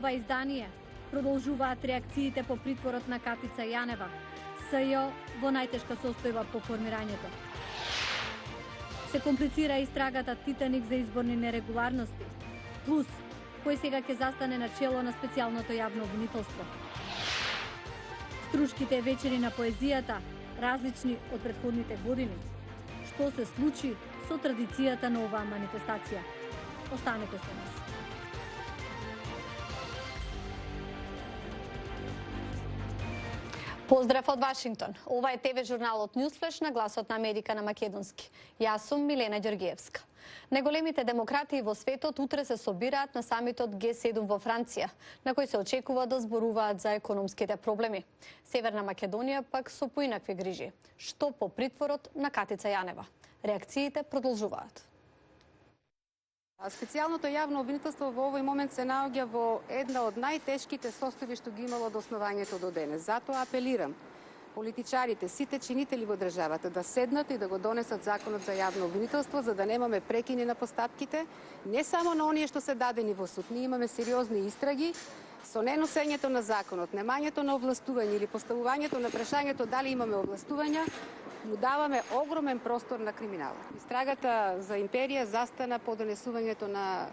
ова издание продолжуваат реакциите по притворот на Катица Јанева, СЈО во најтешка состојба по формирањето. Се комплицира истрагата Титаник за изборни нерегуларности, плюс кој сега ќе застане на чело на специјалното јавно обвинителство. Струшките вечери на поезијата различни од претходните години. Што се случи со традицијата на оваа манифестација? Останете со нас. Поздрав од Вашингтон. Ова е ТВ журналот Ньюсфлеш на гласот на Америка на македонски. Јас сум Милена Ѓоргиевска. Најголемите демократии во светот утре се собираат на самитот Г7 во Франција, на кој се очекува да зборуваат за економските проблеми. Северна Македонија пак со поинакви грижи. Што по притворот на Катица Јанева? Реакциите продолжуваат. Специјалното јавно обвинителство во овој момент се наоѓа во една од најтешките состојби што ги имало од основањето до денес. Затоа апелирам политичарите, сите чинители во државата да седнат и да го донесат законот за јавно обвинителство, за да немаме прекини на постапките, не само на оние што се дадени во суд. Ние имаме сериозни истраги со неносењето на законот, немањето на овластување или поставувањето на прашањето дали имаме овластувања, му даваме огромен простор на криминалот. Истрагата за империја застана по донесувањето на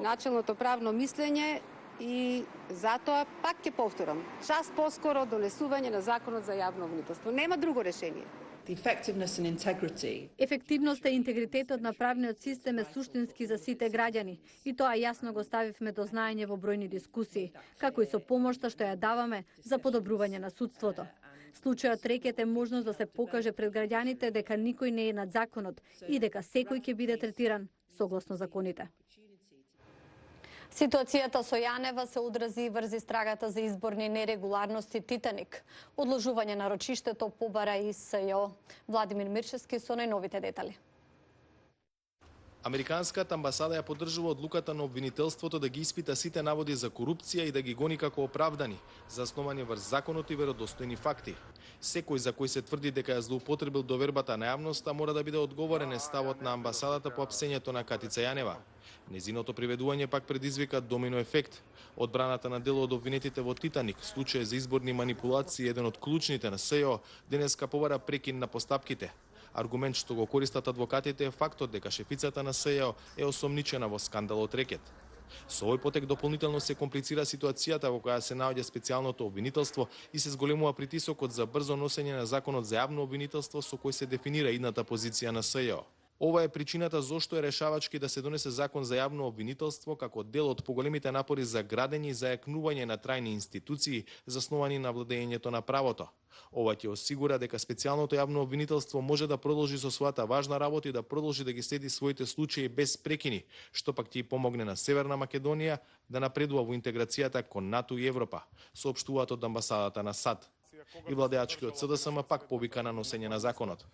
начелното правно мислење и затоа пак ќе повторам, час поскоро донесување на законот за јавно обвинителство. Нема друго решение. Ефективноста и интегритетот на правниот систем е суштински за сите граѓани и тоа јасно го ставивме до знаење во бројни дискусии, како и со помошта што ја даваме за подобрување на судството. Случајот рекет е можност да се покаже пред граѓаните дека никој не е над законот и дека секој ќе биде третиран согласно законите. Ситуацијата со Јанева се одрази врз истрагата за изборни нерегуларности Титаник. Одложување на рочиштето побара и СЈО. Владимир Мирчевски со најновите детали. Американската амбасада ја поддржува одлуката на обвинителството да ги испита сите наводи за корупција и да ги гони како оправдани, засновани врз законот и веродостојни факти. Секој за кој се тврди дека ја злоупотребил довербата на јавноста мора да биде одговорен е ставот на амбасадата по апсењето на Катица Јанева. Незиното приведување пак предизвика домино ефект. Одбраната на дел од обвинетите во Титаник, случај за изборни манипулации, еден од клучните на СЈО, денеска побара прекин на постапките. Аргумент што го користат адвокатите е фактот дека шефицата на СЈО е осомничена во скандалот рекет. Со овој потек дополнително се комплицира ситуацијата во која се наоѓа специјалното обвинителство и се зголемува притисокот за брзо носење на законот за јавно обвинителство со кој се дефинира идната позиција на СЈО. Ова е причината зошто е решавачки да се донесе закон за јавно обвинителство како дел од поголемите напори за градење и зајакнување на трајни институции засновани на владењето на правото. Ова ќе осигура дека специјалното јавно обвинителство може да продолжи со својата важна работа и да продолжи да ги следи своите случаи без прекини, што пак ќе помогне на Северна Македонија да напредува во интеграцијата кон НАТО и Европа, соопштуваат од амбасадата на САД. И владеачки од СДСМ пак повика на носење на законот.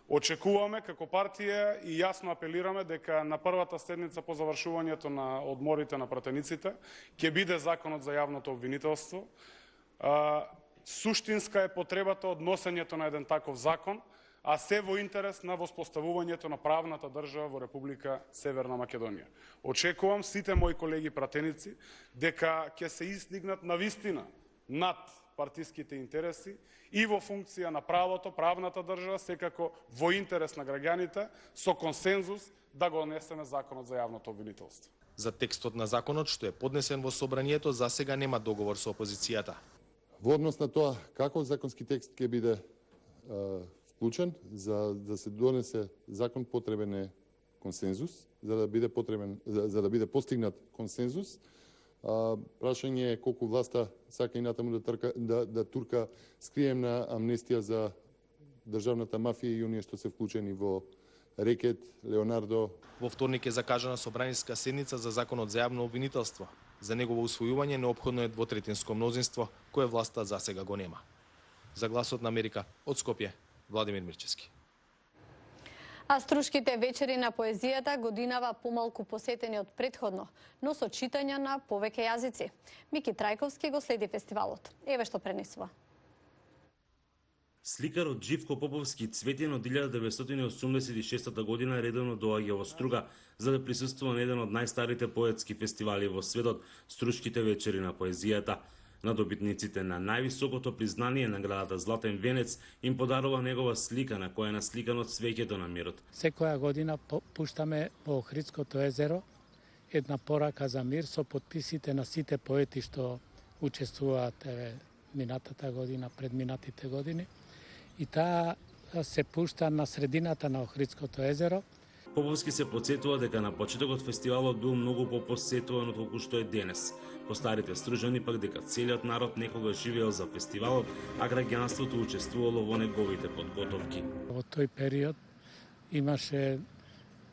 Очекуваме како партија и јасно апелираме дека на првата седница по завршувањето на одморите на пратениците ќе биде законот за јавното обвинителство. Суштинска е потребата од носењето на еден таков закон, а се во интерес на воспоставувањето на правната држава во Република Северна Македонија. Очекувам сите мои колеги пратеници дека ќе се издигнат навистина над партиските интереси и во функција на правото, правната држава, секако во интерес на граѓаните, со консензус да го донесеме законот за јавното обвинителство. За текстот на законот што е поднесен во собранието за сега нема договор со опозицијата. Во однос на тоа каков законски текст ќе биде вклучен за да се донесе закон, потребен е консензус, за да биде постигнат консензус. Прашање е колку власта сака и натаму да турка скриемна амнестија за државната мафија и оние што се вклучени во рекет, Леонардо. Во вторник е закажана собраниска седница за законот за јавно обвинителство. За негово усвојување неопходно е двотретинско мнозинство, кое власта засега го нема. За гласот на Америка од Скопје, Владимир Мирчевски. А струшките вечери на поезијата годинава помалку посетени од претходно, но со читања на повеќе јазици. Мики Трајковски го следи фестивалот. Еве што пренесува. Сликарот Живко Поповски Цветин од 1986 година редовно доаѓа во Струга за да присуствува на еден од најстарите поетски фестивали во светот, Стручките вечери на поезијата. На добитниците на највисокото признание наградата Златен венец им подарува негова слика на која е насликано цвеќето на мирот. Секоја година пуштаме во Охридското езеро една порака за мир со потписите на сите поети што учествуваат минатата година, предминатите години. И таа се пушта на средината на Охридското езеро. Поповски се подсетува дека на почетокот фестивалот бил многу попосетуван од колку што е денес. По старите стружани пак дека целиот народ некогаш живеел за фестивалот, а граѓанството учествувало во неговите подготовки. Во тој период имаше,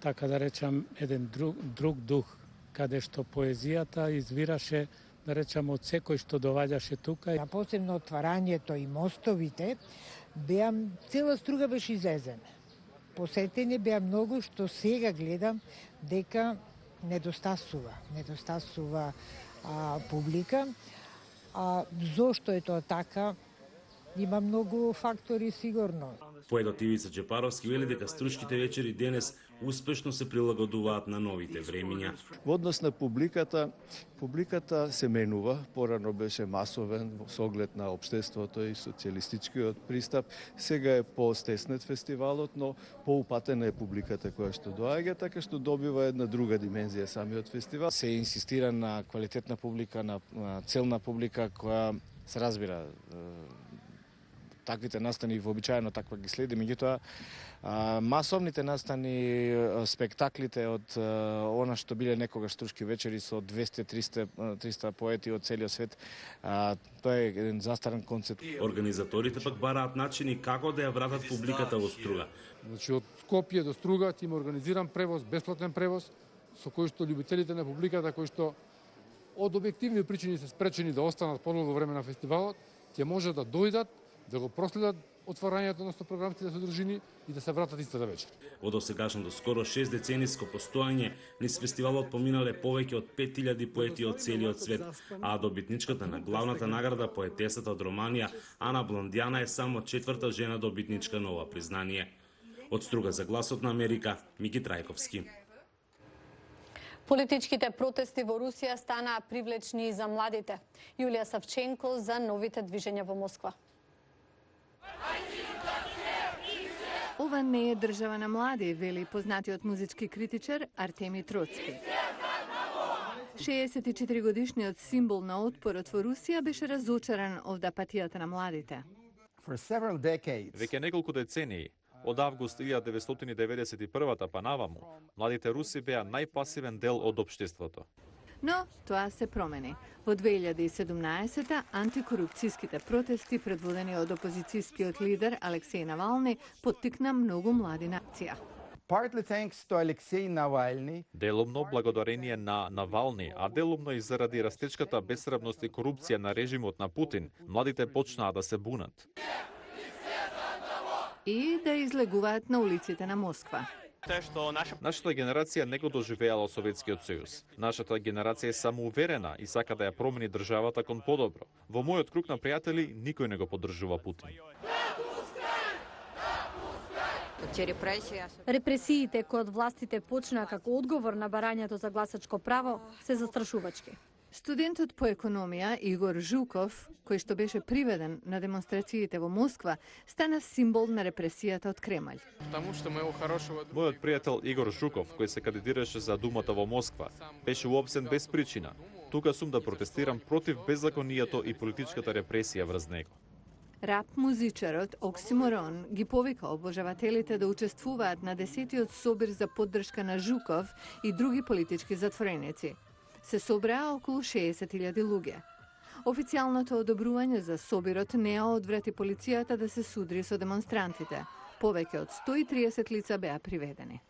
така да речам, еден друг дух, каде што поезијата извираше, да речам, од секој што доваѓаше тука. А посебно отварањето и мостовите, цела Струга беше излезена. Посетени беа многу, што сега гледам дека недостасува публика. Зошто е тоа така? Има многу фактори сигурно. Поетот Ивица Джепаровски вели дека Стручките вечери денес успешно се прилагодуваат на новите времиња. Во однос на публиката се менува, порано беше масовен со оглед на општеството и социјалистичкиот пристап. Сега е постеснет фестивалот, но поупатена е публиката која што доаѓа, така што добива една друга димензија самиот фестивал. Се инсистира на квалитетна публика, на целна публика која се разбира. Таквите настани вообичаено таква ги следи, меѓутоа масовните настани, спектаклите од она што биле некогаш Стручки вечери со 200-300 поети од целиот свет, тоа е еден застарен концепт. Организаторите пак бараат начини како да ја вратат публиката во Струга. Значи од Скопје до Струга ќе има организиран превоз, бесплатен превоз, со кој што љубителите на публиката кои што од објективни причини се спречени да останат подолго време на фестивалот, ќе може да дојдат, да го проследат отварањето на програмските содржини и да се вратат истата вечер. Во досегашното скоро 6 децениско постојање низ фестивалот поминале повеќе од 5000 поети од целиот свет, а добитничката на главната награда, поетесата од Романија, Ана Блондјана, е само 4-та жена добитничка на ова признание. Од Струга за Гласот на Америка, Мики Трајковски. Политичките протести во Русија станаа привлечни и за младите. Јулија Савченко за новите движења во Москва. Ова не е држава на млади, вели познатиот музички критичар Артемий Троцки. 64-годишниот символ на отпорот во Русија беше разочаран од апатијата на младите. Веќе неколку децении, од август 1991 па наваму, младите руси беа најпасивен дел од општеството. Но тоа се промени. Во 2017 антикорупцијските протести предводени од опозицијскиот лидер Алексеј Навални поттикна многу млади на акција. Делумно благодарение на Навални, а делумно и заради растечката безсребност и корупција на режимот на Путин, младите почнаа да се бунат. И да излегуваат на улиците на Москва. Нашата генерација не го доживеала Советскиот сојуз. Нашата генерација е самоуверена и сака да ја промени државата кон подобро. Во мојот круг на пријатели никој не го поддржува Путин. Репресиите кои од властите почнаа како одговор на барањето за гласачко право се застрашувачки. Студентот по економија Игор Жуков, кој што беше приведен на демонстрациите во Москва, стана символ на репресијата од Кремљ. Мојот пријател Игор Жуков, кој се кандидираше за думата во Москва, беше уопсен без причина. Тука сум да протестирам против беззаконието и политичката репресија врз него. Рап музичарот Оксиморон ги повика обожавателите да учествуваат на 10-тиот собир за поддршка на Жуков и други политички затвореници. Се собраа околу 60.000 луѓе. Официјалното одобрување за собирот не ја одврати полицијата да се судри со демонстрантите. Повеќе од 130 лица беа приведени.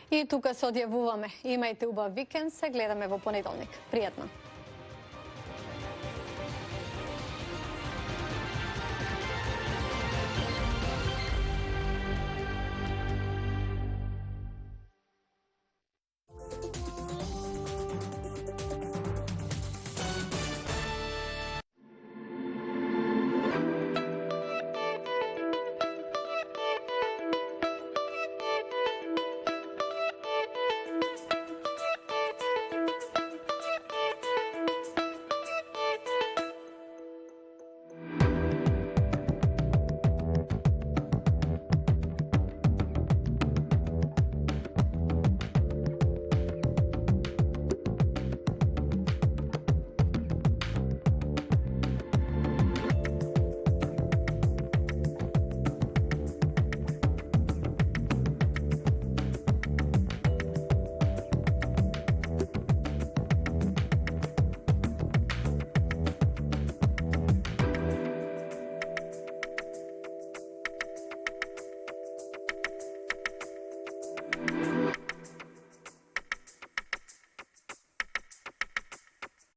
И тука се одјавуваме. Имајте убав викенд, се гледаме во понеделник. Пријатно!